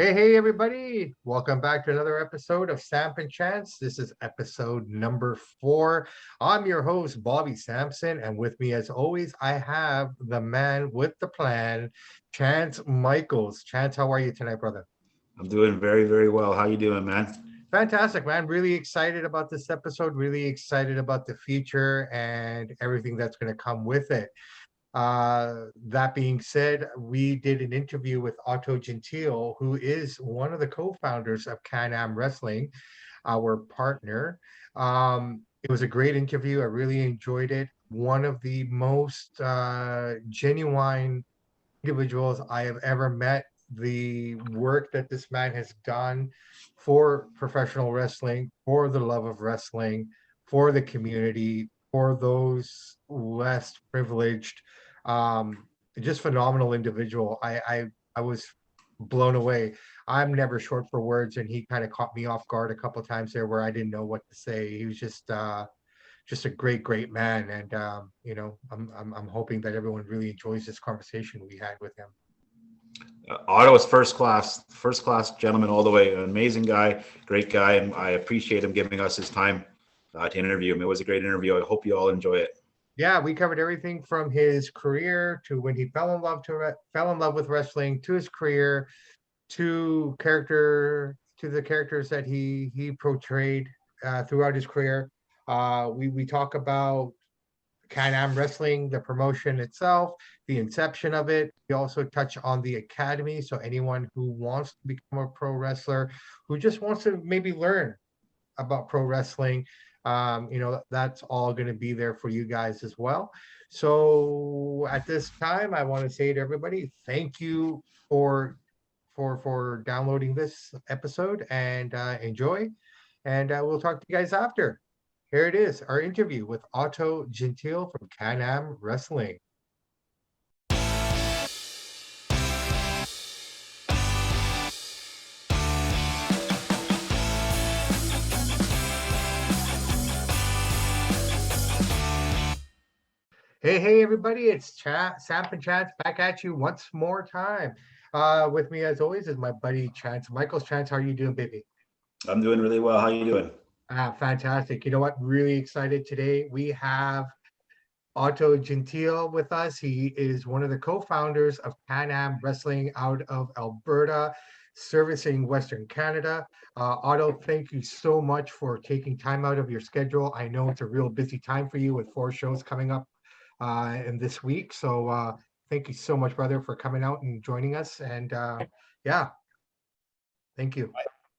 Hey, everybody. Welcome back to another episode of Samp&Chance. This is episode number 4. I'm your host, Bobby Sampson, and with me, as always, I have the man with the plan, Chance Michaels. Chance, how are you tonight, brother? I'm doing very, very well. How you doing, man? Fantastic, man. Really excited about this episode, really excited about the future and everything that's going to come with it. That being said, we did an interview with Otto Gentile, who is one of the co-founders of CanAm Wrestling, our partner. It was a great interview. I really enjoyed it. One of the most genuine individuals I have ever met. The work that this man has done for professional wrestling, for the love of wrestling, for the community, for those less privileged, um, just phenomenal individual. I was blown away. I'm never short for words, and he kind of caught me off guard a couple of times there where I didn't know what to say. He was just a great man, and I'm hoping that everyone really enjoys this conversation we had with him. Otto is first class gentleman all the way. An amazing guy, great guy, and I appreciate him giving us his time to interview him. It was a great interview. I hope you all enjoy it. Yeah, we covered everything from his career to when he fell in love with wrestling, to his career, to the characters that he portrayed throughout his career. We talk about CanAm Wrestling, the promotion itself, the inception of it. We also touch on the academy. So anyone who wants to become a pro wrestler, who just wants to maybe learn about pro wrestling, that's all going to be there for you guys as well. So at this time, I want to say to everybody, thank you for downloading this episode, and enjoy. And we'll talk to you guys after. Here it is, our interview with Otto Gentile from CanAm Wrestling. Hey, everybody, it's Samp&Chance back at you once more time. With me, as always, is my buddy Chance Michaels. Chance, how are you doing, baby? I'm doing really well. How you doing? Fantastic. You know what? Really excited today. We have Otto Gentile with us. He is one of the co-founders of CanAm Wrestling out of Alberta, servicing Western Canada. Otto, thank you so much for taking time out of your schedule. I know it's a real busy time for you with 4 shows coming up in this week. So thank you so much, brother, for coming out and joining us. And yeah, thank you.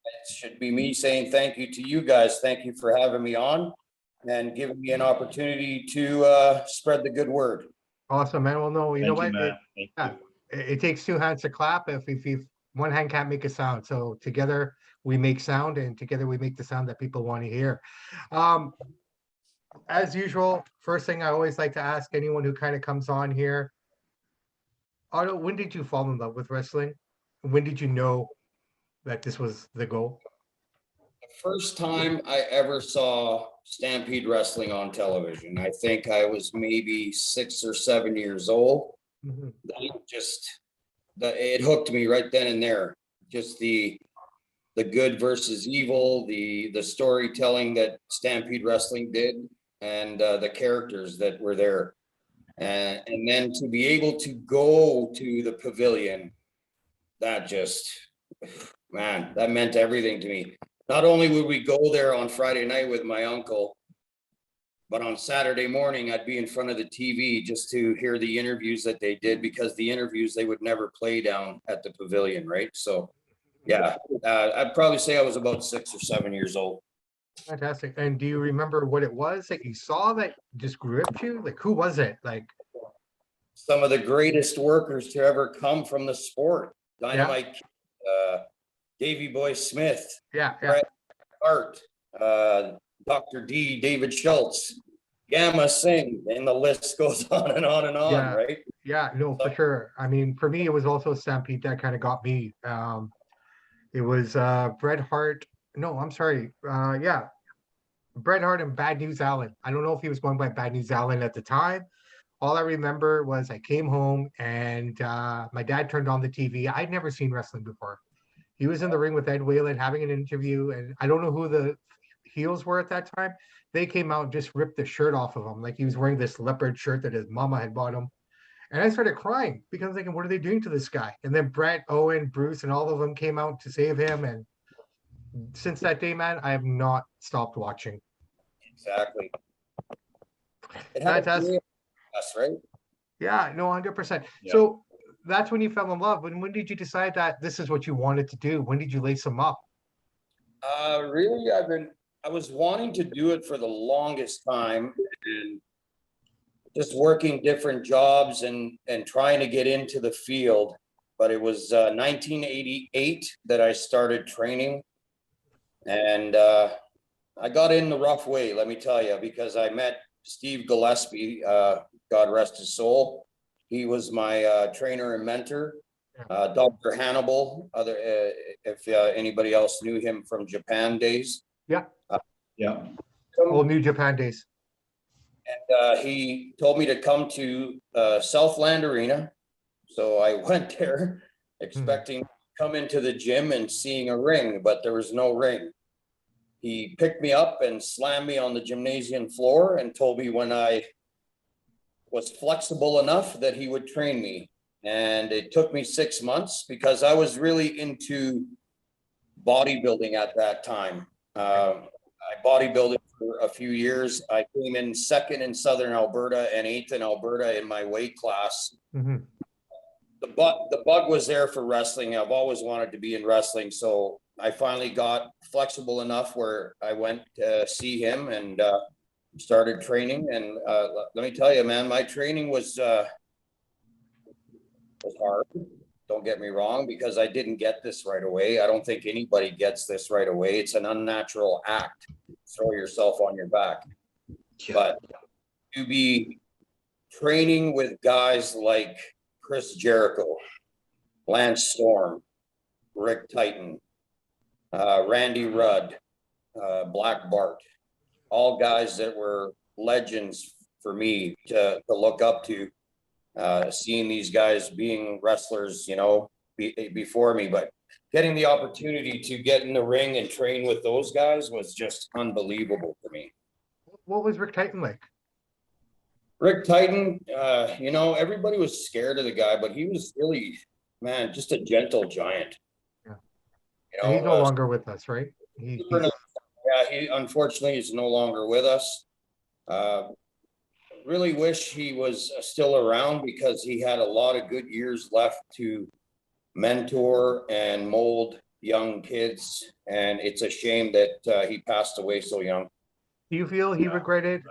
It should be me saying thank you to you guys. Thank you for having me on and giving me an opportunity to spread the good word. Awesome, man. Well, no, you know what? Man. It takes 2 hands to clap if one hand can't make a sound. So together we make sound, and together we make the sound that people want to hear. As usual, first thing I always like to ask anyone who kind of comes on here, Otto, when did you fall in love with wrestling? When did you know that this was the goal? The first time I ever saw Stampede Wrestling on television, I think I was maybe 6 or 7 years old. Mhm. It hooked me right then and there. Just the good versus evil, the storytelling that Stampede Wrestling did, and the characters that were there. And then to be able to go to the pavilion, that meant everything to me. Not only would we go there on Friday night with my uncle, but on Saturday morning, I'd be in front of the TV just to hear the interviews that they did, because the interviews they would never play down at the pavilion, right? So, yeah, I'd probably say I was about 6 or 7 years old. Fantastic. And do you remember what it was that you saw that just gripped you? Like, who was it? Like, some of the greatest workers to ever come from the sport. Dynamite, Davey Boy Smith, Bret Hart, Dr. D, David Schultz, Gamma Singh, and the list goes on and on and on, right? Yeah, no, for sure. I mean, for me, it was also Stampede that kind of got me. It was Bret Hart. No, I'm sorry. Bret Hart and Bad News Allen. I don't know if he was going by Bad News Allen at the time. All I remember was I came home and my dad turned on the TV. I'd never seen wrestling before. He was in the ring with Ed Whalen having an interview, and I don't know who the heels were at that time. They came out and just ripped the shirt off of him. Like he was wearing this leopard shirt that his mama had bought him. And I started crying because I'm thinking, what are they doing to this guy? And then Brett, Owen, Bruce, and all of them came out to save him. And since that day, man, I have not stopped watching. Exactly. It had That's us, right? Yeah, no, 100%. Yeah. So that's when you fell in love. When did you decide that this is what you wanted to do? When did you lace them up? Really, I was wanting to do it for the longest time, and just working different jobs and trying to get into the field. But it was 1988 that I started training, and I got in the rough way, let me tell you, because I met Steve Gillespie, God rest his soul. He was my trainer and mentor. Dr. Hannibal, if anybody else knew him from Japan days. Yeah. Yeah. Old New Japan days. And he told me to come to Southland Arena. So I went there expecting to come into the gym and seeing a ring, but there was no ring. He picked me up and slammed me on the gymnasium floor and told me when I was flexible enough that he would train me. And it took me 6 months because I was really into bodybuilding at that time. I bodybuilded for a few years. I came in second in Southern Alberta and eighth in Alberta in my weight class. Mm-hmm. The bug was there for wrestling. I've always wanted to be in wrestling. So I finally got flexible enough where I went to see him and started training. And let me tell you, man, my training was hard. Don't get me wrong, because I didn't get this right away. I don't think anybody gets this right away. It's an unnatural act. Throw yourself on your back. Yeah. But to be training with guys like Chris Jericho, Lance Storm, Rick Titan, Randy Rudd, Black Bart, all guys that were legends for me to look up to. Seeing these guys being wrestlers, before me, but getting the opportunity to get in the ring and train with those guys was just unbelievable for me. What was Rick Titan like? Rick Titan, everybody was scared of the guy, but he was really, man, just a gentle giant. Yeah. And he's no longer with us, right? He unfortunately is no longer with us. Really wish he was still around because he had a lot of good years left to mentor and mold young kids. And it's a shame that he passed away so young. Do you feel he regretted?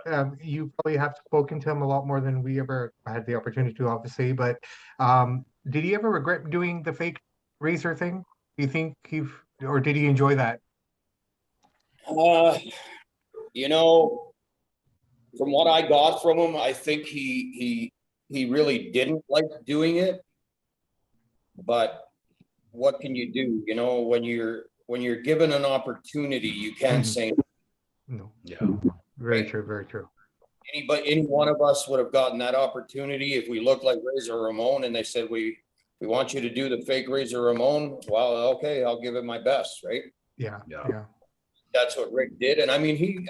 You probably have spoken to him a lot more than we ever had the opportunity to, obviously. But did he ever regret doing the fake razor thing? Do you think or did he enjoy that? From what I got from him, I think he really didn't like doing it. But what can you do? When you're given an opportunity, you can't say no. Yeah. Very true. Very true. Any one of us would have gotten that opportunity if we looked like Razor Ramon and they said, we want you to do the fake Razor Ramon. Well, okay, I'll give it my best, right? Yeah. That's what Rick did. And I mean, he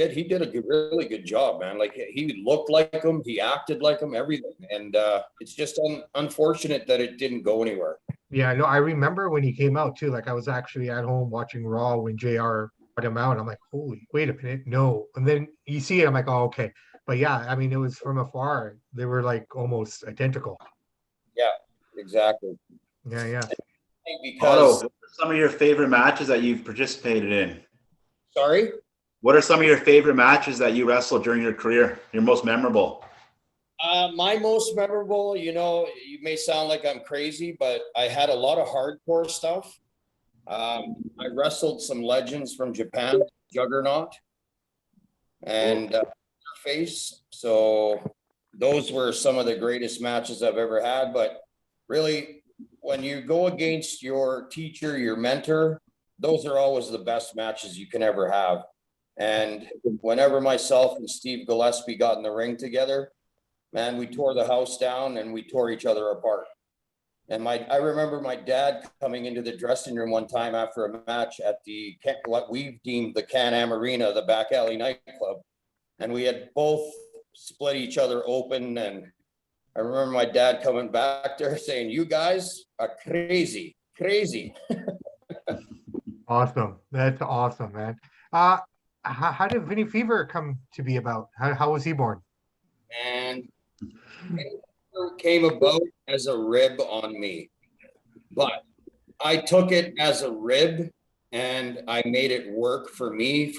did a really good job, man. Like he looked like him, he acted like him, everything. And it's just unfortunate that it didn't go anywhere. Yeah, no, I remember when he came out too. Like I was actually at home watching Raw when JR brought him out. I'm like, holy, wait a minute, no. And then you see it, I'm like, oh, okay. But yeah, I mean, it was from afar. They were like almost identical. Yeah, exactly. Yeah. Because Otto, what are some of your favorite matches that you've participated in? Sorry? What are some of your favorite matches that you wrestled during your career? Your most memorable? My most memorable, you may sound like I'm crazy, but I had a lot of hardcore stuff. I wrestled some legends from Japan, Juggernaut and Face. So those were some of the greatest matches I've ever had. But really, when you go against your teacher, your mentor, those are always the best matches you can ever have. And whenever myself and Steve Gillespie got in the ring together, man, we tore the house down and we tore each other apart. And I remember my dad coming into the dressing room one time after a match at what we've deemed the CanAm Arena, the back alley nightclub. And we had both split each other open. And I remember my dad coming back there saying, "You guys are crazy, crazy." Awesome. That's awesome, man. How did Vinny Fever come to be about? How was he born? And it came about as a rib on me. But I took it as a rib and I made it work for me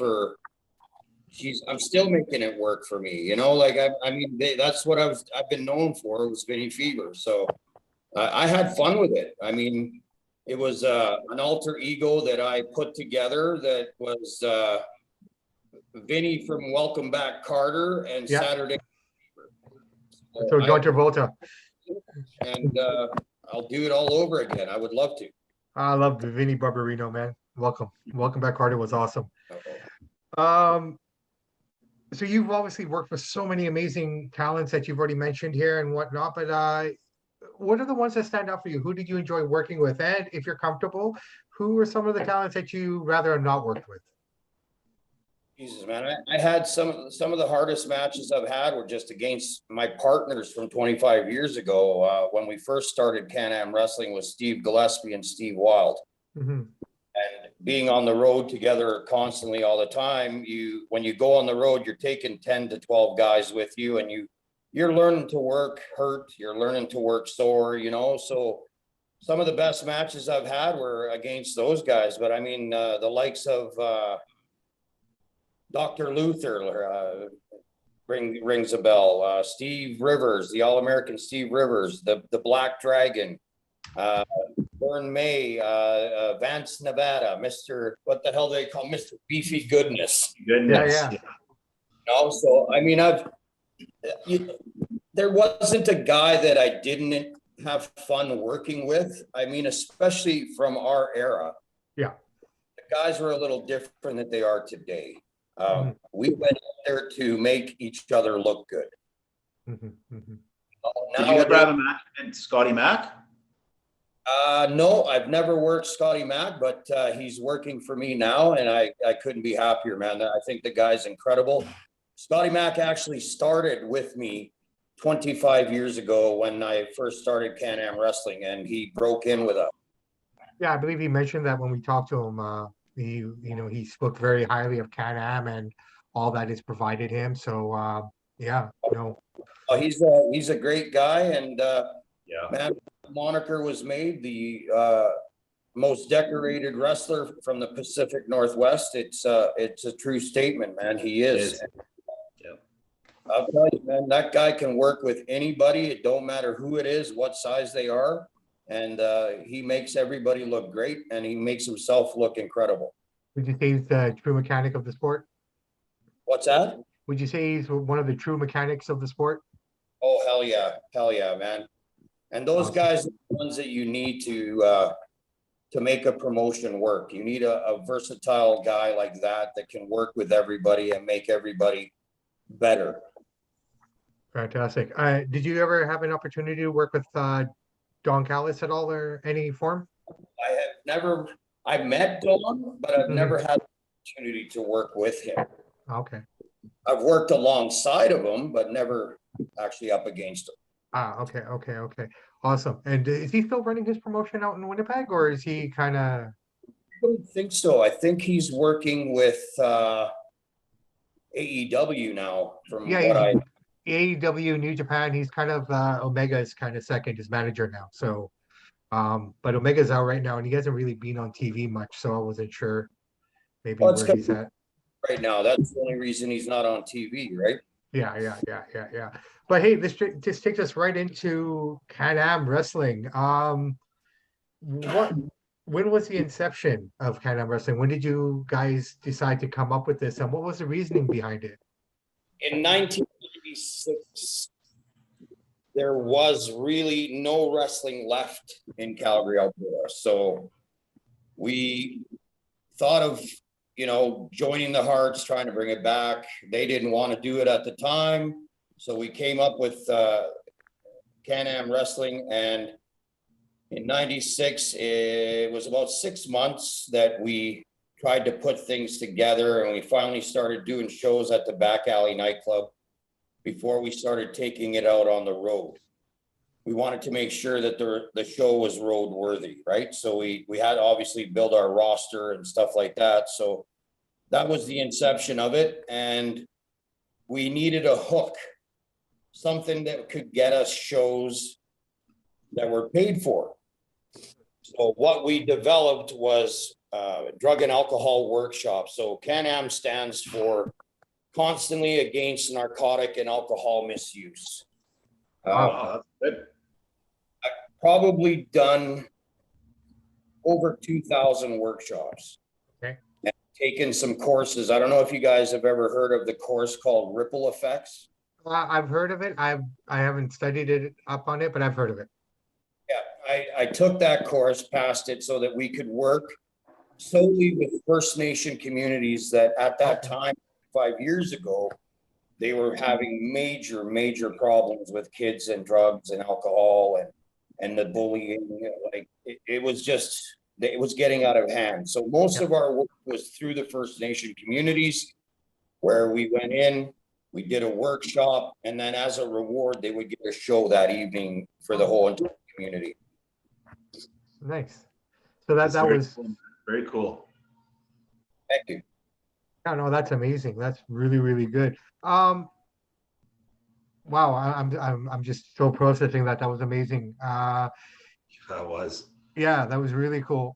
I'm still making it work for me, you know, like, I mean, that's what I've been known for, was Vinny Fever. So I had fun with it. I mean, it was an alter ego that I put together that was Vinny from Welcome Back Carter and Yeah. Saturday. So John Travolta. And I'll do it all over again. I would love to. I love the Vinny Barbarino, man. Welcome back, Carter was awesome. So you've obviously worked with so many amazing talents that you've already mentioned here and whatnot, but what are the ones that stand out for you? Who did you enjoy working with? And if you're comfortable, who are some of the talents that you rather have not worked with? Jesus, man, I had some of the hardest matches I've had were just against my partners from 25 years ago. When we first started CanAm Wrestling with Steve Gillespie and Steve Wild. Mm-hmm. And being on the road together constantly all the time, when you go on the road, you're taking 10 to 12 guys with you, and you're learning to work hurt, you're learning to work sore, you know. So some of the best matches I've had were against those guys. But I mean, the likes of Dr. Luther rings a bell. Steve Rivers, the All-American Steve Rivers, the Black Dragon, Vern May, Vance Nevada, Mr. What the hell do they call Mr. Beefy Goodness? Yeah. You know, so I mean, there wasn't a guy that I didn't have fun working with. I mean, especially from our era. Yeah. The guys were a little different than they are today. We went there to make each other look good. Mm-hmm. Mm-hmm. Did you ever have a match against Scotty Mack? No, I've never worked Scotty Mack, but he's working for me now, and I couldn't be happier, man. I think the guy's incredible. Scotty Mack actually started with me 25 years ago when I first started CanAm Wrestling, and he broke in with us. Yeah, I believe he mentioned that when we talked to him. He spoke very highly of CanAm and all that is provided him. So he's a great guy, and man, moniker was made the most decorated wrestler from the Pacific Northwest. It's a true statement, man. He is. I'll tell you, man, that guy can work with anybody. It don't matter who it is, what size they are. And he makes everybody look great, and he makes himself look incredible. Would you say he's the true mechanic of the sport? What's that? Would you say he's one of the true mechanics of the sport? Oh, hell yeah, man. And those guys are the ones that you need to make a promotion work. You need a versatile guy like that can work with everybody and make everybody better. Fantastic. Did you ever have an opportunity to work with Don Callis at all or any form? I met Don, but I've never had the opportunity to work with him. Okay. I've worked alongside of him, but never actually up against him. Okay. Awesome. And is he still running his promotion out in Winnipeg, or is he kind of? I don't think so. I think he's working with AEW now. AEW New Japan. He's kind of Omega's kind of second, his manager now. So, but Omega's out right now, and he hasn't really been on TV much, so I wasn't sure maybe where he's at right now. That's the only reason he's not on TV, right? Yeah. But hey, this just takes us right into CanAm Wrestling. When was the inception of CanAm Wrestling? When did you guys decide to come up with this, and what was the reasoning behind it? In 1996, there was really no wrestling left in Calgary, Alberta. So we thought of, joining the Hearts, trying to bring it back. They didn't want to do it at the time. So we came up with CanAm Wrestling, and In 96, it was about 6 months that we tried to put things together, and we finally started doing shows at the Back Alley nightclub before we started taking it out on the road. We wanted to make sure that the show was road worthy, right? So we had to obviously build our roster and stuff like that. So that was the inception of it. And we needed a hook, something that could get us shows that were paid for. So what we developed was drug and alcohol workshop. So CanAm stands for Constantly Against Narcotic and Alcohol Misuse. Wow, that's good. Probably done over 2,000 workshops. Okay. And taken some courses. I don't know if you guys have ever heard of the course called Ripple Effects. I've heard of it. I haven't studied it up on it, but I've heard of it. Yeah, I took that course, passed it so that we could work solely with First Nation communities that at that time, 5 years ago, they were having major problems with kids and drugs and alcohol and the bullying. Like it was getting out of hand. So most of our work was through the First Nation communities, where we went in, we did a workshop, and then as a reward, they would get a show that evening for the whole entire community. Nice. So that Very was cool. Very cool. Thank you. no, that's amazing. That's really good. Wow, I'm just still processing that. That was amazing. That was. Yeah, that was really cool.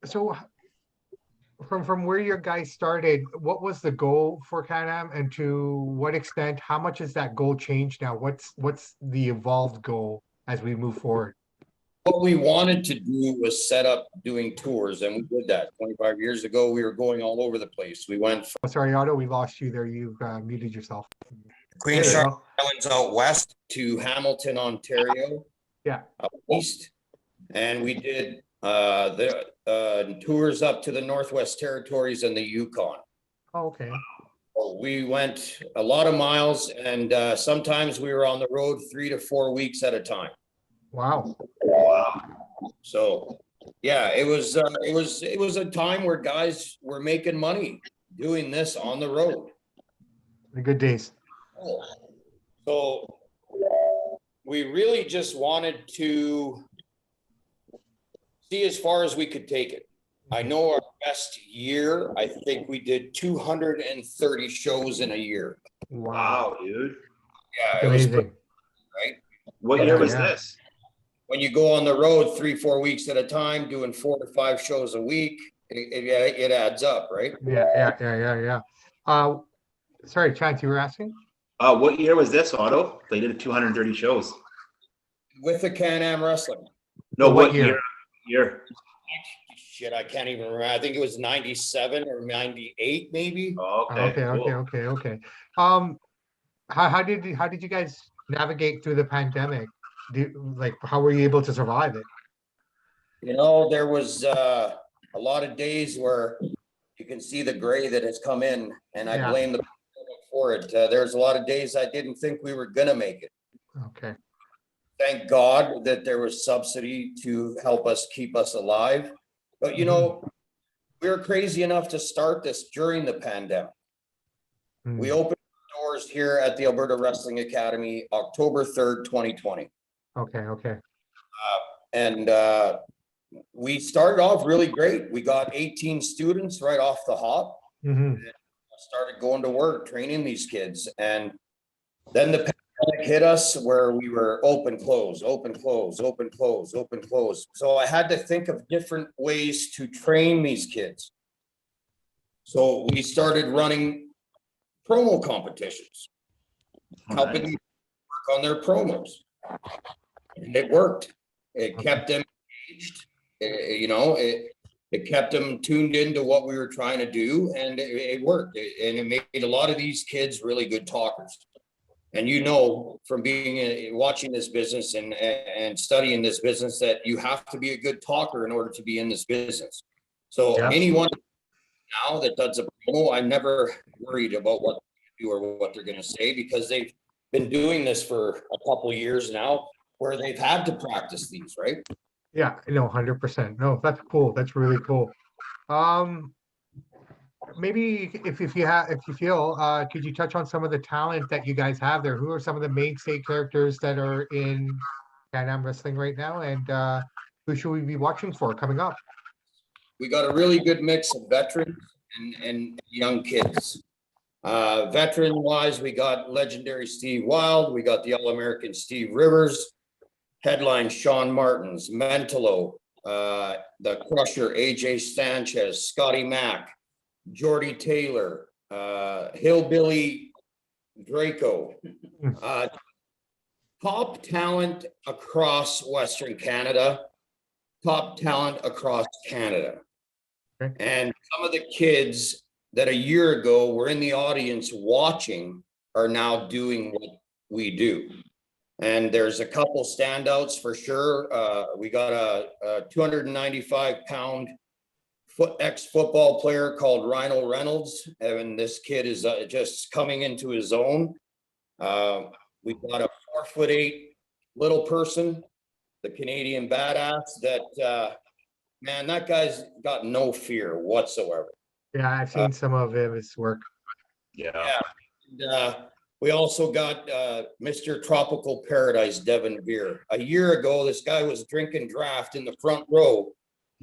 So from where your guys started, what was the goal for CanAm, and to what extent, how much has that goal changed now? What's the evolved goal as we move forward? What we wanted to do was set up doing tours, and we did that 25 years ago. We were going all over the place. We went from Oh, sorry, Otto, we lost you there. You've muted yourself. Queen There you Charlotte go. Islands out west to Hamilton, Ontario, Yeah. out east. And we did the tours up to the Northwest Territories and the Yukon. Oh, okay. We went a lot of miles, and sometimes we were on the road 3 to 4 weeks at a time. Wow. Wow. So yeah, it was a time where guys were making money doing this on the road. The good days. So we really just wanted to see as far as we could take it. I know our best year, I think we did 230 shows in a year. Wow, dude. Yeah, it was Amazing. pretty, right? What year was Yeah. this? When you go on the road 3-4 weeks at a time, doing 4 to 5 shows a week, it adds up, right? Yeah. Sorry, Chance, you were asking? What year was this, Otto? They did 230 shows. With the CanAm Wrestling. No, What what year? year? Shit, I can't even remember. I think it was 97 or 98, maybe. Oh, okay. Okay. How did you guys navigate through the pandemic? How were you able to survive it? You know, there was a lot of days where you can see the gray that has come in, and I Yeah. blame the pandemic for it. There's a lot of days I didn't think we were gonna make it. Okay. Thank God that there was subsidy to help us keep us alive. But you know, we were crazy enough to start this during the pandemic. We Mm. opened doors here at the Alberta Wrestling Academy October 3rd, 2020. Okay. And we started off really great. We got 18 students right off the hop. Mhm. Started going to work, training these kids. And then the pandemic hit us, where we were open, close. So I had to think of different ways to train these kids. So we started running promo competitions, helping them work on their promos. And it worked. It kept them engaged. It kept them tuned into what we were trying to do, and it worked. And it made a lot of these kids really good talkers. And you know, from watching this business and studying this business, that you have to be a good talker in order to be in this business. So Yeah. anyone now that does a promo, I'm never worried about what they do or what they're going to say, because they've been doing this for a couple of years now, where they've had to practice these, right? Yeah, no, 100%. No, that's cool. That's really cool. Um, maybe if you feel, could you touch on some of the talent that you guys have there? Who are some of the mainstay characters that are in CanAm Wrestling right now, and who should we be watching for coming up? We got a really good mix of veterans and young kids. Veteran wise, we got legendary Steve Wild, we got the All-American Steve Rivers, headline Sean Martins, Mentolo, the Crusher, AJ Sanchez, Scotty Mack, Jordy Taylor, Hillbilly Draco. Top talent across Western Canada, top talent across Canada. Okay. And some of the kids that a year ago were in the audience watching are now doing what we do. And there's a couple standouts for sure. We got a 295-pound ex-football player called Rhino Reynolds. And this kid is just coming into his own. We got a 4'8" little person, the Canadian badass that, man, that guy's got no fear whatsoever. Yeah, I've seen some of his work. Yeah. And, we also got Mr. Tropical Paradise, Devin Veer. A year ago, this guy was drinking draft in the front row,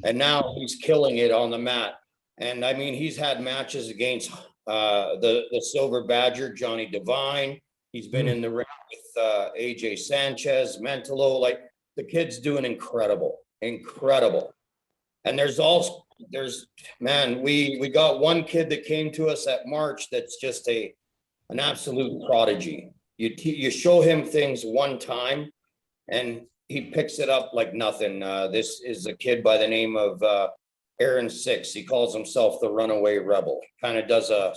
and now he's killing it on the mat. And I mean, he's had matches against the Silver Badger, Johnny Devine. He's been in the ring with AJ Sanchez, Mentolo. Like, the kid's doing incredible. And man, we got one kid that came to us at March that's just an absolute prodigy. You show him things one time and he picks it up like nothing. This is a kid by the name of Aaron Six. He calls himself the Runaway Rebel. Kind of does a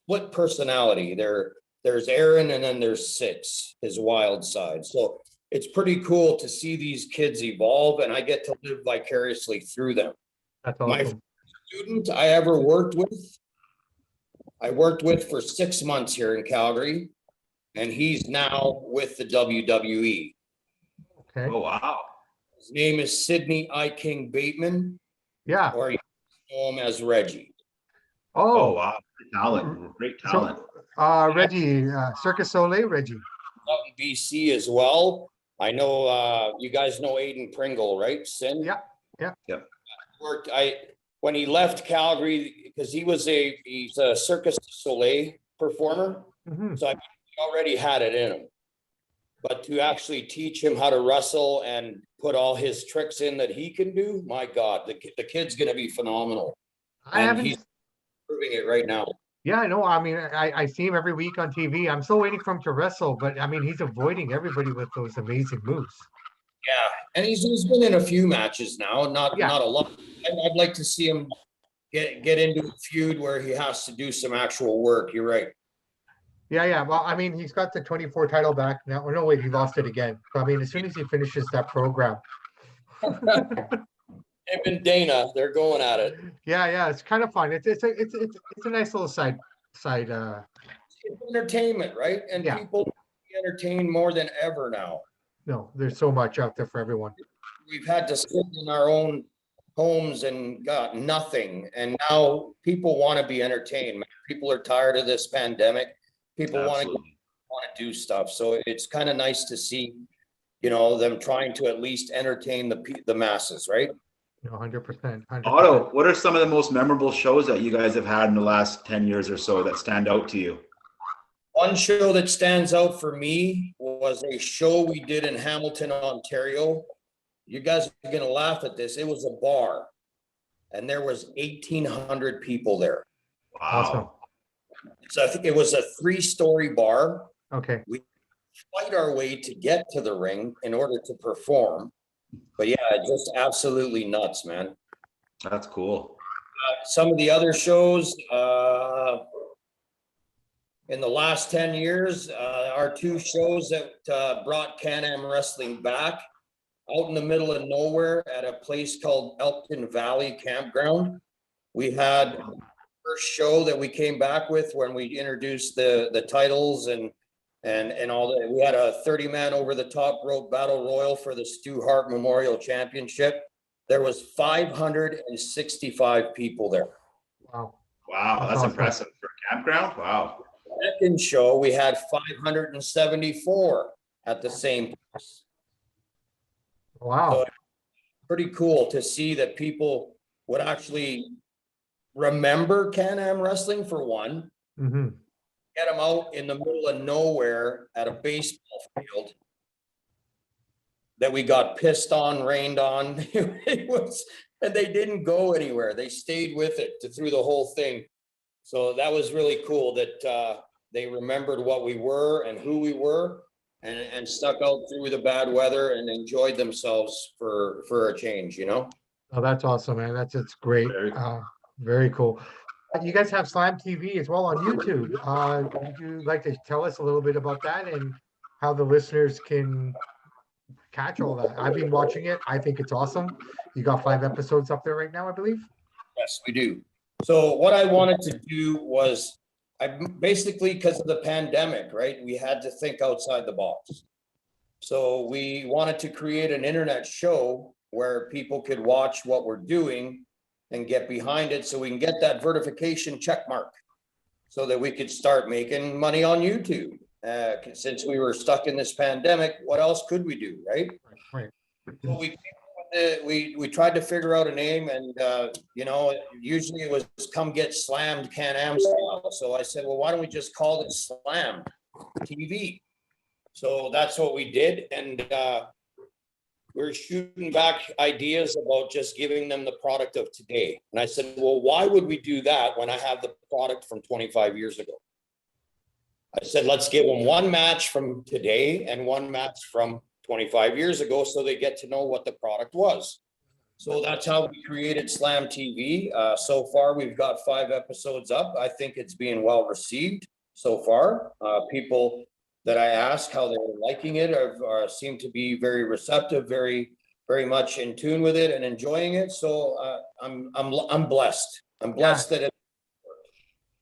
split personality. There's Aaron and then there's Six, his wild side. So it's pretty cool to see these kids evolve, and I get to live vicariously through them. That's My awesome. student I ever worked with for 6 months here in Calgary, and he's now with the WWE. Okay. Oh, wow. His name is Sidney I. King Bateman, Yeah. or you know him as Reggie. Oh, Oh, wow. Great talent. Reggie, Circus Soleil, Reggie. Out in BC as well. I know you guys know Aiden Pringle, right? Sin? Yeah. When he left Calgary, because he's a Circus du Soleil performer. Mm-hmm. So he already had it in him. But to actually teach him how to wrestle and put all his tricks in that he can do, my God, the kid's going to be phenomenal. He's proving it right now. Yeah, I know. I mean, I see him every week on TV. I'm still waiting for him to wrestle, but I mean, he's avoiding everybody with those amazing moves. Yeah, and he's been in a few matches now, not a lot. I'd like to see him get into a feud where he has to do some actual work. You're right. Yeah. Well, I mean, he's got the 24 title back now. Or no, wait, he lost it again. So, I mean, as soon as he finishes that program. Him and Dana, they're going at it. Yeah, it's kind of fun. It's a nice little side. It's entertainment, right? And people be entertained more than ever now. No, there's so much out there for everyone. We've had to sit in our own homes and got nothing, and now people want to be entertained. People are tired of this pandemic. People want to do stuff. So it's kind of nice to see, them trying to at least entertain the masses, right? 100%. Otto, what are some of the most memorable shows that you guys have had in the last 10 years or so that stand out to you? One show that stands out for me was a show we did in Hamilton, Ontario. You guys are going to laugh at this. It was a bar, and there was 1,800 people there. Wow. Awesome. So I think it was a 3-story bar. Okay. We fight our way to get to the ring in order to perform. But yeah, just absolutely nuts, man. That's cool. Some of the other shows in the last 10 years, our 2 shows that brought CanAm Wrestling back, out in the middle of nowhere at a place called Elkton Valley Campground. We had the first show that we came back with when we introduced the titles and and all that. We had a 30-man over the top rope battle royal for the Stu Hart Memorial Championship. There was 565 people there. Wow. Wow, that's awesome. impressive for a campground. Wow. Second show, we had 574 at the same place. Wow. So pretty cool to see that people would actually remember CanAm Wrestling for one. Mm-hmm. Get them out in the middle of nowhere at a baseball field that we got pissed on, rained on. It was, and they didn't go anywhere. They stayed with it through the whole thing. So that was really cool that they remembered what we were and who we were, and stuck out through the bad weather and enjoyed themselves for a change, you know? Oh, that's awesome, man. That's great. Very cool. You guys have Slam TV as well on YouTube. Would you like to tell us a little bit about that and how the listeners can catch all that? I've been watching it. I think it's awesome. You got 5 episodes up there right now, I believe. Yes, we do. So what I wanted to do was, I basically, because of the pandemic, right, we had to think outside the box. So we wanted to create an internet show where people could watch what we're doing and get behind it, so we can get that verification check mark so that we could start making money on YouTube. Since we were stuck in this pandemic, what else could we do, right? Right. So we tried to figure out a name, and you know, usually it was come get slammed CanAm style. So I said, well, why don't we just call it Slam TV? So that's what we did, and we're shooting back ideas about just giving them the product of today. And I said, well, why would we do that when I have the product from 25 years ago? I said, let's give them one match from today and one match from 25 years ago, so they get to know what the product was. So that's how we created Slam TV. So far, we've got 5 episodes up. I think it's being well received so far. People that I ask how they're liking it seem to be very receptive, very much in tune with it and enjoying it. So I'm blessed. I'm blessed that it.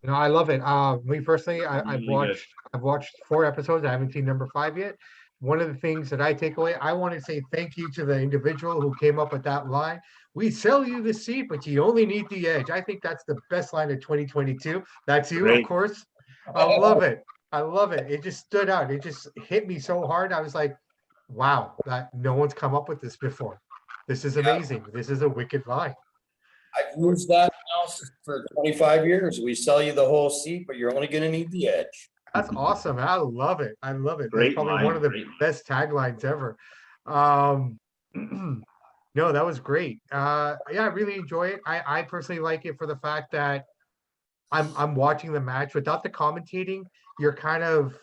No, I love it. Me personally, I've Really good. watched 4 episodes. I haven't seen number 5 yet. One of the things that I take away, I want to say thank you to the individual who came up with that line. We sell you the seat, but you only need the edge. I think that's the best line of 2022. That's you, Great. of course. I love it. I love it. It just stood out. It just hit me so hard. I was like, wow, that no one's come up with this before. This is amazing. This is a wicked line. I've used that now for 25 years. We sell you the whole seat, but you're only going to need the edge. That's awesome. I love it. I love it. Great That's probably line, one of the great line. best taglines ever. No, that was great. Yeah, I really enjoy it. I personally like it for the fact that I'm watching the match without the commentating. You're kind of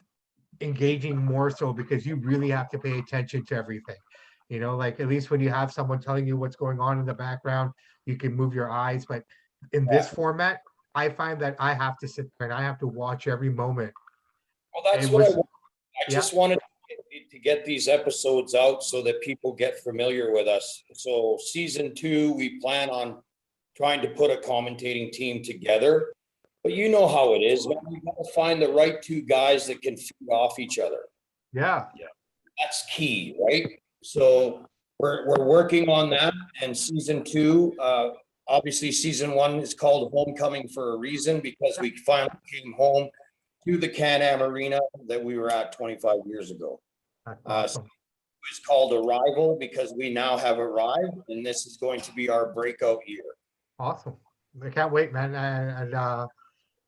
engaging more so because you really have to pay attention to everything. You know, like at least when you have someone telling you what's going on in the background, you can move your eyes. But in this format, I find that I have to sit there and I have to watch every moment. Well, that's what I want. I just wanted to get these episodes out so that people get familiar with us. So season 2, we plan on trying to put a commentating team together. But you know how it is, man. You got to find the right 2 guys that can feed off each other. Yeah. That's key, right? So we're working on that. And season 2, obviously season 1 is called Homecoming for a reason, because we finally came home to the CanAm arena that we were at 25 years ago. Awesome. It's called Arrival because we now have arrived, and this is going to be our breakout year. Awesome. I can't wait, man. And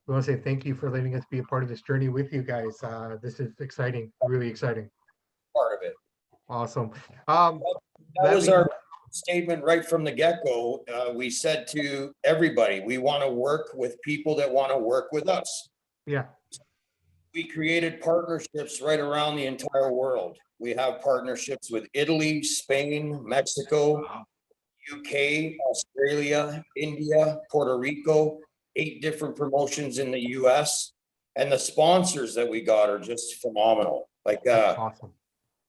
we want to say thank you for letting us be a part of this journey with you guys. This is exciting, really exciting. Part of it. Awesome. That was our statement right from the get-go. We said to everybody, we want to work with people that want to work with us. Yeah. We created partnerships right around the entire world. We have partnerships with Italy, Spain, Mexico, UK, Australia, India, Puerto Rico, 8 different promotions in the US. And the sponsors that we got are just phenomenal. Like, awesome.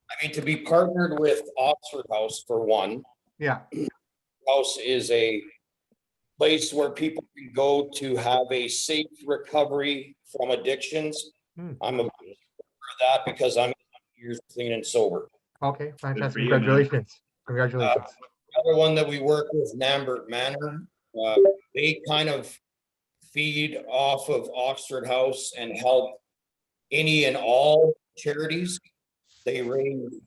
I mean, to be partnered with Oxford House, for one. Yeah. House is a place where people can go to have a safe recovery from addictions. I'm a member of that because I'm years clean and sober. Okay, fantastic. for you, man. Congratulations. Congratulations. The other one that we work with, Lambert Manor, they kind of feed off of Oxford House and help any and all charities. They raise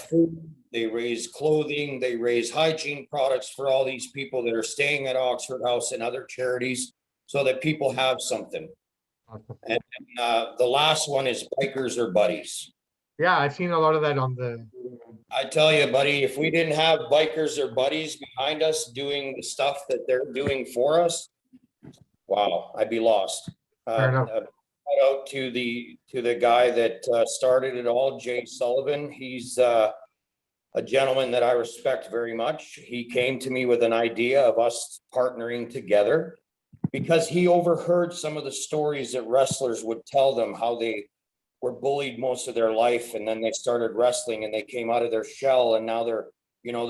food, they raise clothing, they raise hygiene products for all these people that are staying at Oxford House and other charities so that people have something. Awesome. And the last one is Bikers or Buddies. Yeah, I've seen a lot of that on the. I tell you, buddy, if we didn't have Bikers or Buddies behind us doing the stuff that they're doing for us, wow, I'd be lost. Fair enough. Shout out to the guy that started it all, Jay Sullivan. He's a gentleman that I respect very much. He came to me with an idea of us partnering together because he overheard some of the stories that wrestlers would tell them, how they were bullied most of their life, and then they started wrestling and they came out of their shell, and now they're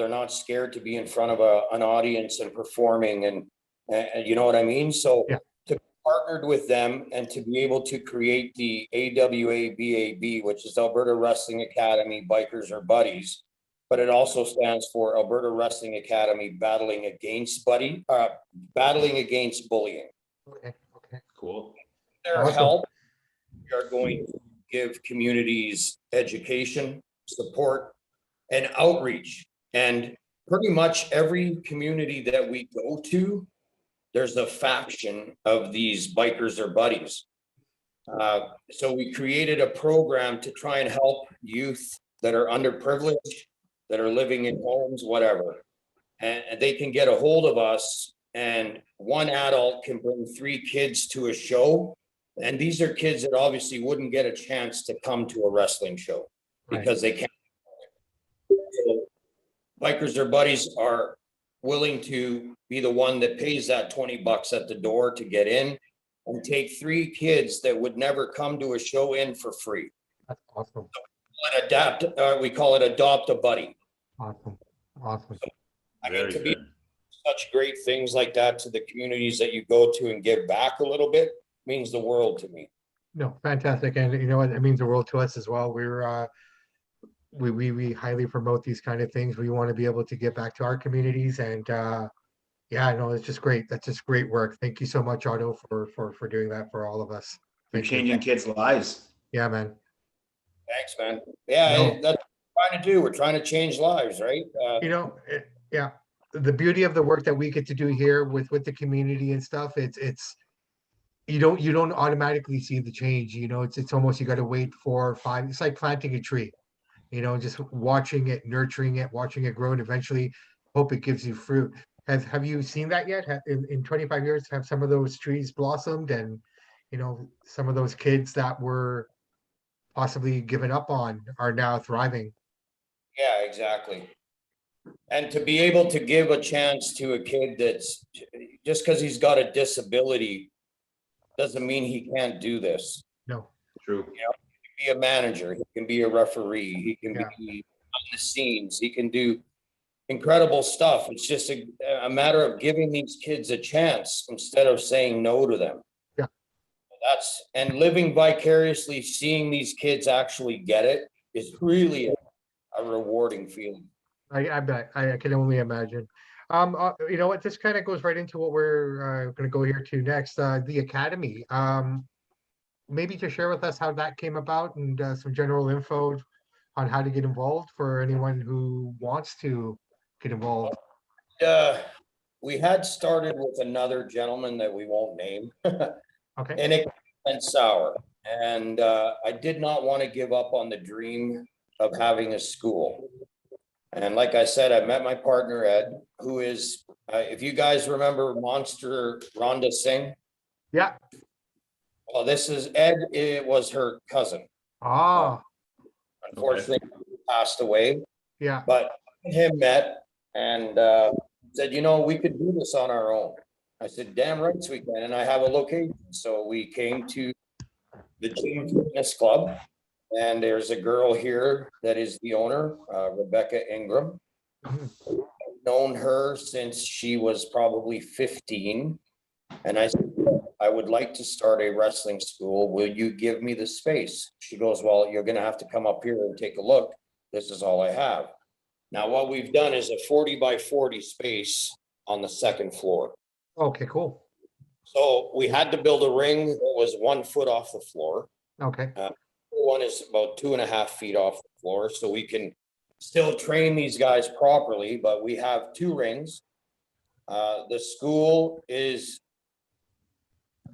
not scared to be in front of an audience and performing, and you know what I mean? So yeah. To partnered with them and to be able to create the AWABAB, which is Alberta Wrestling Academy Bikers or Buddies, but it also stands for Alberta Wrestling Academy Battling Against bullying. Okay. Cool. Their Awesome. help, we are going to give communities education, support, and outreach. And pretty much every community that we go to, there's a faction of these Bikers or Buddies. So we created a program to try and help youth that are underprivileged, that are living in homes, whatever. And they can get a hold of us, and one adult can bring 3 kids to a show. And these are kids that obviously wouldn't get a chance to come to a wrestling show because they can't. So Bikers or Buddies are willing to be the one that pays that $20 at the door to get in and take 3 kids that would never come to a show in for free. That's awesome. We call it Adopt a Buddy. Awesome. I mean, to be such great things like that to the communities that you go to and give back a little bit means the world to me. No, fantastic. And you know what? It means the world to us as well. We highly promote these kind of things. We want to be able to give back to our communities, and yeah, no, it's just great. That's just great work. Thank you so much, Otto, for doing that for all of us. You're changing kids' lives. Yeah, man. Thanks, man. Yeah, No. that's what we're trying to do. We're trying to change lives, right? Yeah, the beauty of the work that we get to do here with the community and stuff, it's you don't automatically see the change. It's almost, you got to wait 4 or 5. It's like planting a tree. Just watching it, nurturing it, watching it grow, and eventually hope it gives you fruit. Have you seen that yet? In 25 years, have some of those trees blossomed, and some of those kids that were possibly given up on are now thriving? Yeah, exactly. And to be able to give a chance to a kid that's just because he's got a disability doesn't mean he can't do this. No. True. He can be a manager, he can be a referee, he can be on the scenes, he can do incredible stuff. It's just a matter of giving these kids a chance instead of saying no to them. Yeah. And living vicariously, seeing these kids actually get it is really a rewarding feeling. I bet. I can only imagine. You know what? This kind of goes right into what we're going to go here to next. The Academy. Maybe to share with us how that came about, and some general info on how to get involved for anyone who wants to get involved. We had started with another gentleman that we won't name. Okay. And it went sour. And I did not want to give up on the dream of having a school. And like I said, I met my partner, Ed, who is, if you guys remember Monster Rhonda Singh. Yeah. Well, this is Ed. It was her cousin. Unfortunately, passed away. Yeah. But him met and said, we could do this on our own. I said, damn right we can. And I have a location. So we came to the Gym Fitness Club. And there's a girl here that is the owner, Rebecca Ingram. I've known her since she was probably 15. And I said, I would like to start a wrestling school. Will you give me the space? She goes, well, you're going to have to come up here and take a look. This is all I have. Now, what we've done is a 40 by 40 space on the second floor. Okay, cool. So we had to build a ring that was 1 foot off the floor. Okay. One is about 2.5 feet off the floor, so we can still train these guys properly, but we have 2 rings. The school is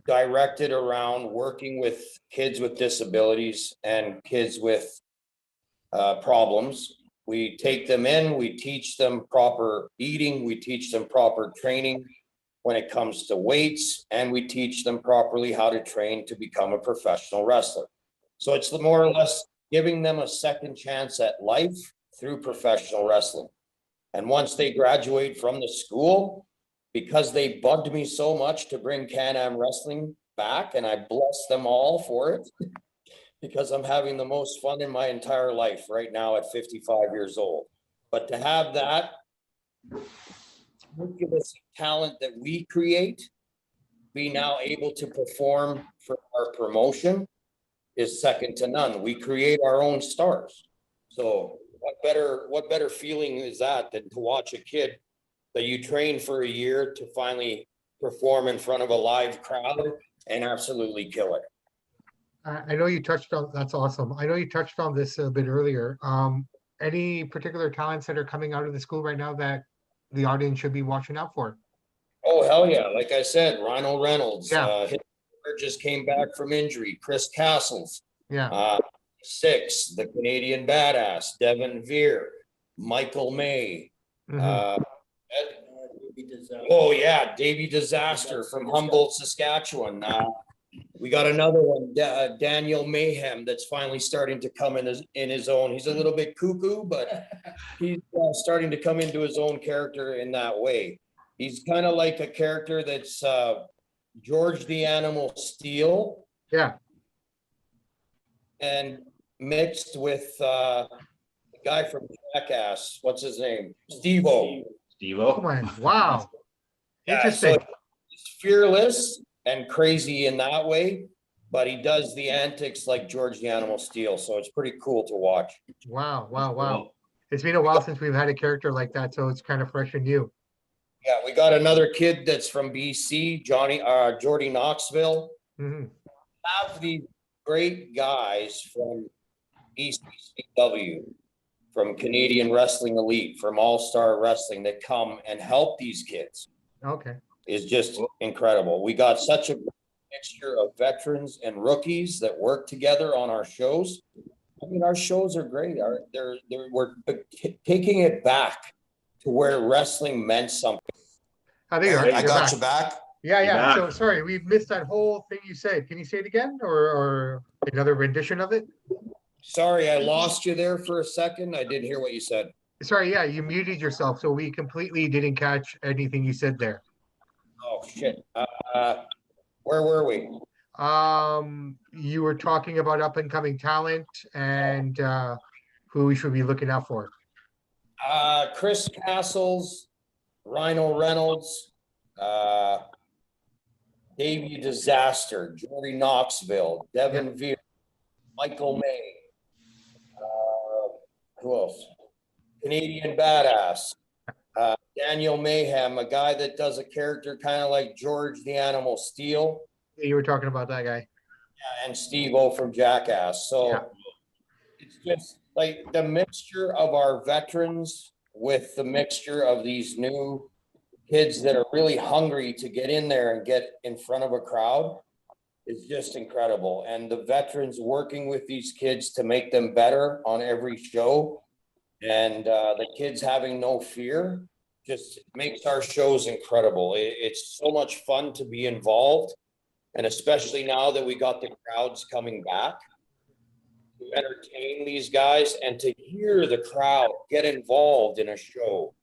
directed around working with kids with disabilities and kids with problems. We take them in, we teach them proper eating, we teach them proper training when it comes to weights, and we teach them properly how to train to become a professional wrestler. So it's more or less giving them a second chance at life through professional wrestling. And once they graduate from the school, because they bugged me so much to bring CanAm Wrestling back, and I bless them all for it, because I'm having the most fun in my entire life right now at 55 years old. But to have that ridiculous talent that we create be now able to perform for our promotion is second to none. We create our own stars. So what better feeling is that than to watch a kid that you train for a year to finally perform in front of a live crowd and absolutely kill it. I know you touched on, that's awesome. I know you touched on this a bit earlier. Any particular talents that are coming out of the school right now that the audience should be watching out for? Oh, hell yeah. Like I said, Rhino Reynolds, Yeah. Just came back from injury. Chris Castles, Yeah. 6, the Canadian Badass, Devin Veer, Michael May, Mhm. oh yeah, Davey Disaster from Humboldt, Saskatchewan. We got another one, Daniel Mayhem, that's finally starting to come in his own. He's a little bit cuckoo, but he's starting to come into his own character in that way. He's kind of like a character that's George the Animal Steel. Yeah. And mixed with the guy from Jackass. What's his name? Steve-O. Oh man. Wow. Yeah, Interesting. so he's fearless and crazy in that way, but he does the antics like George the Animal Steel. So it's pretty cool to watch. Wow. Wow. Wow. It's been a while since we've had a character like that, so it's kind of fresh and new. Yeah, we got another kid that's from BC, Jordy Knoxville. Mhm. Have these great guys from ECCW, from Canadian Wrestling Elite, from All-Star Wrestling that come and help these kids. Okay. Is just incredible. We got such a mixture of veterans and rookies that work together on our shows. I mean, our shows are great. We're taking it back to where wrestling meant something. I think I got you back. Yeah, yeah. back. So sorry, we missed that whole thing you said. Can you say it again, or another rendition of it? Sorry, I lost you there for a second. I didn't hear what you said. Sorry, yeah, you muted yourself, so we completely didn't catch anything you said there. Oh shit. Where were we? You were talking about up and coming talent and who we should be looking out for. Chris Castles, Rhino Reynolds, Davey Disaster, Jordy Knoxville, Devin Veer, Michael May, who else? Canadian Badass, Daniel Mayhem, a guy that does a character kind of like George the Animal Steel. You were talking about that guy. And Steve-O from Jackass. So it's just like the mixture of our veterans with the mixture of these new kids that are really hungry to get in there and get in front of a crowd is just incredible. And the veterans working with these kids to make them better on every show, and the kids having no fear just makes our shows incredible. It's so much fun to be involved. And especially now that we got the crowds coming back to entertain these guys and to hear the crowd get involved in a show.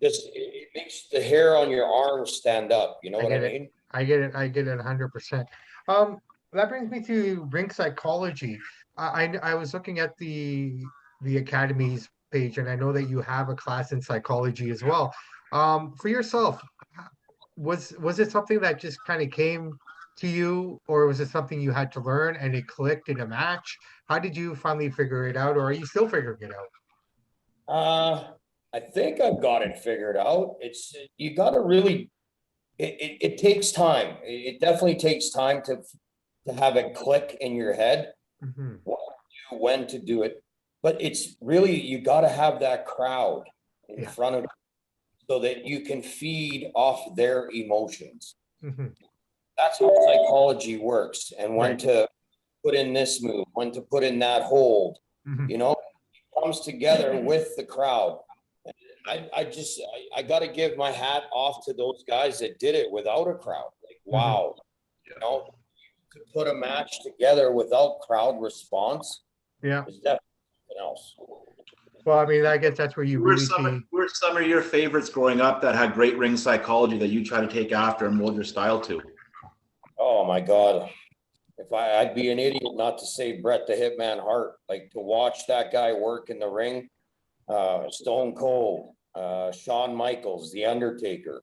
Just it makes the hair on your arms stand up. You know what I mean? I get it. I get it 100%. That brings me to rink psychology. I was looking at the Academy's page, and I know that you have a class in psychology as well. For yourself, was it something that just kind of came to you, or was it something you had to learn and it clicked in a match? How did you finally figure it out, or are you still figuring it out? I think I've got it figured out. You got to really. It takes time. It definitely takes time to have it click in your head Hmm. what to do, when to do it. But it's really, you got to have that crowd in Yeah. front of you so that you can feed off their emotions. Hmm. That's how psychology works, and when Right. to put in this move, when to put in that hold. Hmm. You know, it comes together with the crowd. I got to give my hat off to those guys that did it without a crowd. Like, Hmm. wow, you know, to put a match together without crowd response Yeah. is definitely something else. Well, I mean, I guess that's where you really see. Who are some of your favorites growing up that had great ring psychology that you try to take after and mold your style to? Oh my God. I'd be an idiot not to say Bret the Hitman Hart, like to watch that guy work in the ring, Stone Cold, Shawn Michaels, The Undertaker,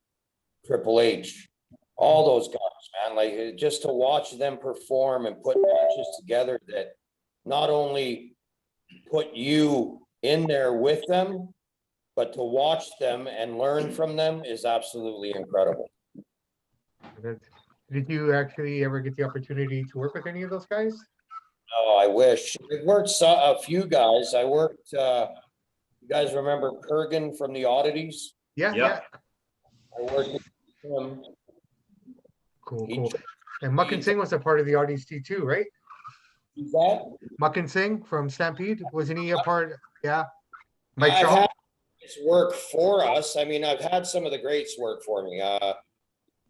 Triple H, all those guys, man. Like just to watch them perform and put matches together that not only put you in there with them, but to watch them and learn from them is absolutely incredible. Did you actually ever get the opportunity to work with any of those guys? Oh, I wish. I worked a few guys. You guys remember Kurgan from the Oddities? Yeah, yeah. Yep. I worked with him. Cool, He cool. took And Muck me and to Singh was a part of the RDC too, right? that. Muck and Singh from Stampede, wasn't he a part? Yeah. Mike I've Shaw? had guys work for us. I mean, I've had some of the greats work for me.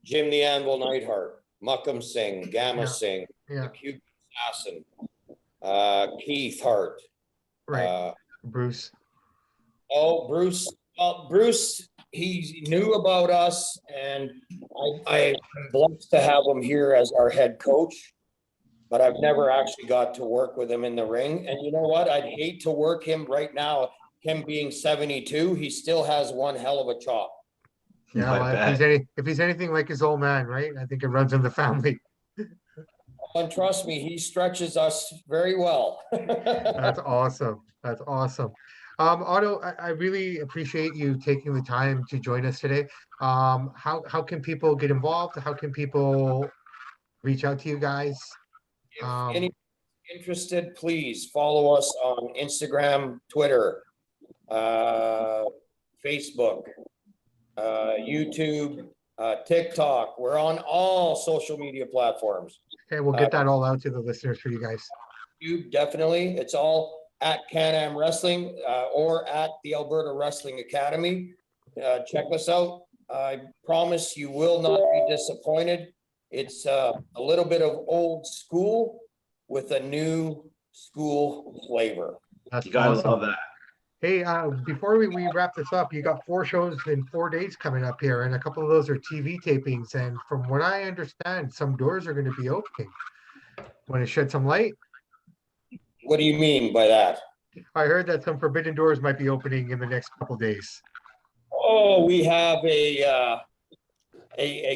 Jim the Anvil Neidhart, Muckam Singh, Gamma Yeah, Singh, the yeah, Cuban Assassin, Keith Hart. right. Uh, Bruce. oh, Bruce. Bruce, he knew about us, and I'm blessed to have him here as our head coach. But I've never actually got to work with him in the ring. And you know what? I'd hate to work him right now. Him being 72, he still has one hell of a chop. Yeah, I well, bet. if he's anything like his old man, right? I think it runs in the family. And trust me, he stretches us very well. That's awesome. That's awesome. Otto, I really appreciate you taking the time to join us today. How can people get involved? How can people reach out to you guys? If Um, any interested, please follow us on Instagram, Twitter, uh, Facebook, YouTube, TikTok. We're on all social media platforms. okay, we'll get that all out to the listeners for you guys. YouTube, definitely. It's all at CanAm Wrestling or at the Alberta Wrestling Academy. Check us out. I promise you will not be disappointed. It's a little bit of old school with a new school flavor. That's You gotta awesome. love that. Hey, before we wrap this up, you got 4 shows in 4 days coming up here, and a couple of those are TV tapings. And from what I understand, some doors are going to be opening. Want to shed some light? What do you mean by that? I heard that some forbidden doors might be opening in the next couple of days. Oh, we have a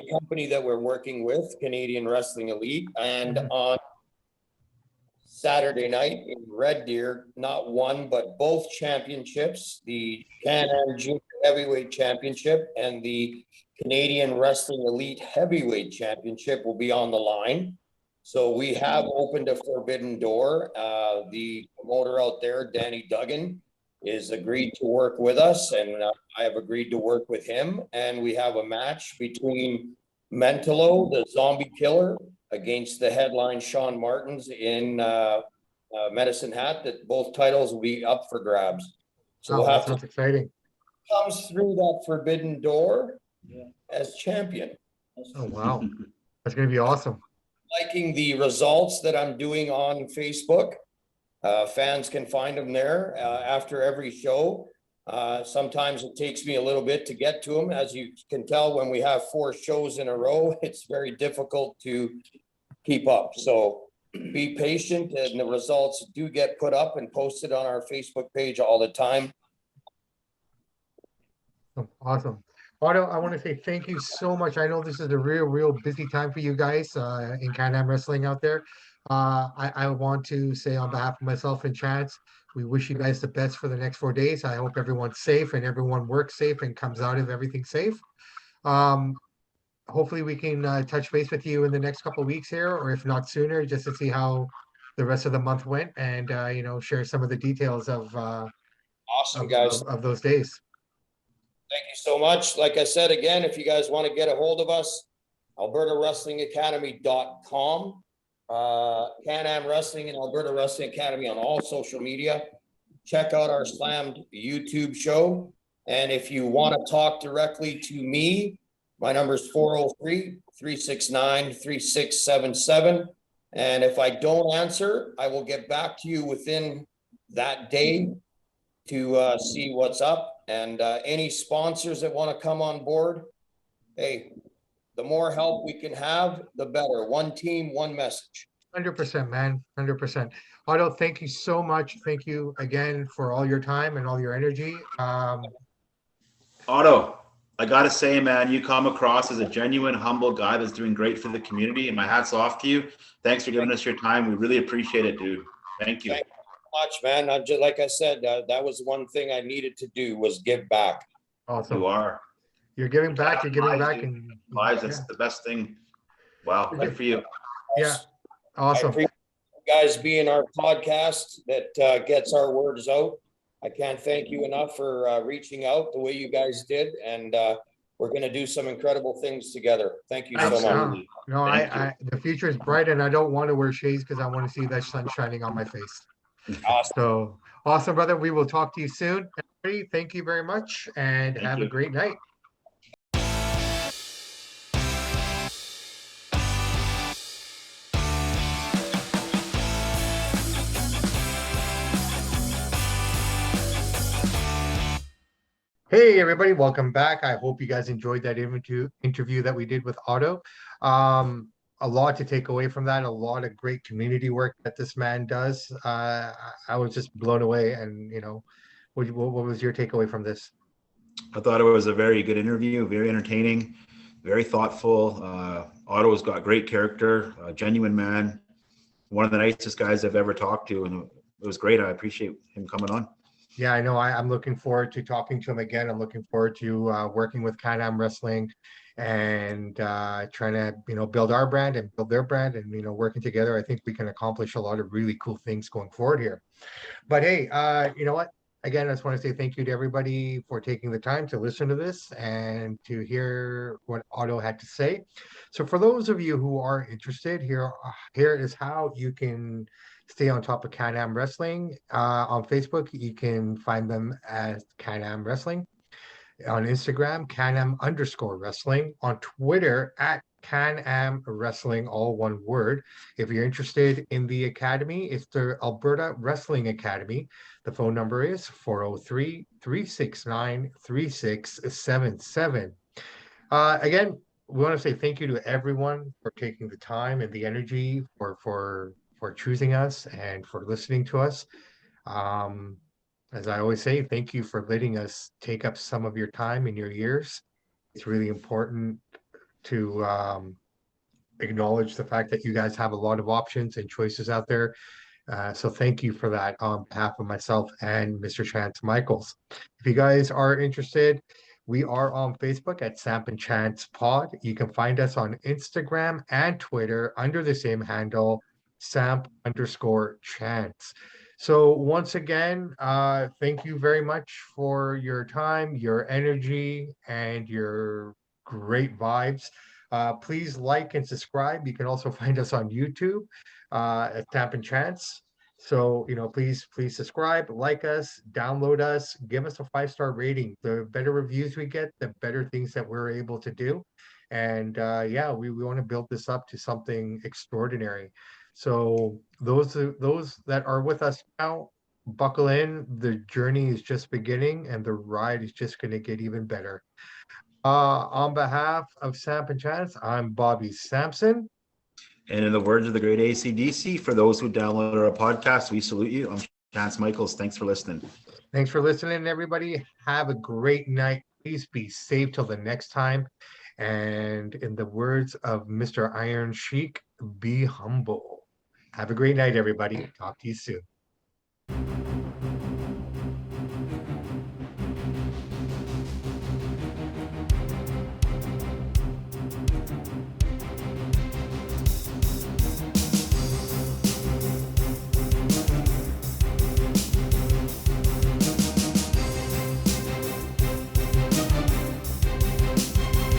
company that we're working with, Canadian Wrestling Elite, and on Saturday night in Red Deer, not one, but both championships, the CanAm Junior Heavyweight Championship and the Canadian Wrestling Elite Heavyweight Championship will be on the line. So we have opened a forbidden door. The promoter out there, Danny Duggan, is agreed to work with us, and I have agreed to work with him. And we have a match between Mentolo, the zombie killer, against the headline Sean Martins in Medicine Hat, that both titles will be up for grabs. So Oh, we'll that have to sounds exciting. comes through that forbidden door as champion. Oh, wow. That's going to be awesome. Liking the results that I'm doing on Facebook. Fans can find them there after every show. Sometimes it takes me a little bit to get to them. As you can tell, when we have 4 shows in a row, it's very difficult to keep up. So be patient, and the results do get put up and posted on our Facebook page all the time. Oh, awesome. Otto, I want to say thank you so much. I know this is a real busy time for you guys in CanAm Wrestling out there. I want to say on behalf of myself and Chance, we wish you guys the best for the next 4 days. I hope everyone's safe and everyone works safe and comes out of everything safe. Um, Hopefully we can touch base with you in the next couple of weeks here, or if not sooner, just to see how the rest of the month went and share some of the details Awesome, guys. of those days. Thank you so much. Like I said, again, if you guys want to get a hold of us, AlbertaWrestlingAcademy.com, CanAm Wrestling and Alberta Wrestling Academy on all social media. Check out our Slammed YouTube show. And if you want to talk directly to me, my number is 403-369-3677. And if I don't answer, I will get back to you within that day to see what's up. And any sponsors that want to come on board, hey, the more help we can have, the better. One team, one message. 100%, man. 100%. Otto, thank you so much. Thank you again for all your time and all your energy. Otto, I gotta say, man, you come across as a genuine, humble guy that's doing great for the community, and my hat's off to you. Thanks for giving us your time. We really appreciate it, dude. Thank you. Thank you so much, man. I'm just like I said, that was one thing I needed to do was give back. Awesome. You are. You're giving back. You're giving Lives, back, dude. and Lives, that's the best thing. Wow, good for you. yeah, I awesome. appreciate you guys being our podcast that gets our words out. I can't thank you enough for reaching out the way you guys did, and we're going to do some incredible things together. Thank you so much. Absolutely. No, Thank you. the future is bright, and I don't want to wear shades because I want to see that sun shining on my face. Awesome. So awesome, brother. We will talk to you soon. Everybody, thank you very much, and have a great night. Hey everybody, welcome back. I hope you guys enjoyed that interview that we did with Otto. A lot to take away from that, a lot of great community work that this man does. I was just blown away. And what was your takeaway from this? I thought it was a very good interview, very entertaining, very thoughtful. Otto's got great character, a genuine man, one of the nicest guys I've ever talked to, and it was great. I appreciate him coming on. Yeah, I know. I'm looking forward to talking to him again. I'm looking forward to working with CanAm Wrestling and trying to, build our brand and build their brand and, working together. I think we can accomplish a lot of really cool things going forward here. But hey, you know what? Again, I just want to say thank you to everybody for taking the time to listen to this and to hear what Otto had to say. So for those of you who are interested, here is how you can stay on top of CanAm Wrestling. On Facebook, you can find them as CanAm Wrestling. On Instagram, CanAm_Wrestling. On Twitter, at CanAm Wrestling, all one word. If you're interested in the academy, it's the Alberta Wrestling Academy. The phone number is 403-369-3677. Again, we want to say thank you to everyone for taking the time and the energy for choosing us and for listening to us. As I always say, thank you for letting us take up some of your time and your years. It's really important to acknowledge the fact that you guys have a lot of options and choices out there. So thank you for that on behalf of myself and Mr. Chance Michaels. If you guys are interested, we are on Facebook at Samp&Chance Pod. You can find us on Instagram and Twitter under the same handle, Samp_Chance. So once again, thank you very much for your time, your energy, and your great vibes. Please like and subscribe. You can also find us on YouTube at Samp&Chance. So, please subscribe, like us, download us, give us a 5-star rating. The better reviews we get, the better things that we're able to do. And yeah, we want to build this up to something extraordinary. So those that are with us now, buckle in. The journey is just beginning and the ride is just going to get even better. On behalf of Samp&Chance, I'm Bobby Sampson. And in the words of the great AC/DC, for those who download our podcast, we salute you. I'm Chance Michaels. Thanks for listening. Thanks for listening, everybody. Have a great night. Please be safe till the next time. And in the words of Mr. Iron Sheik, be humble. Have a great night, everybody. Talk to you soon.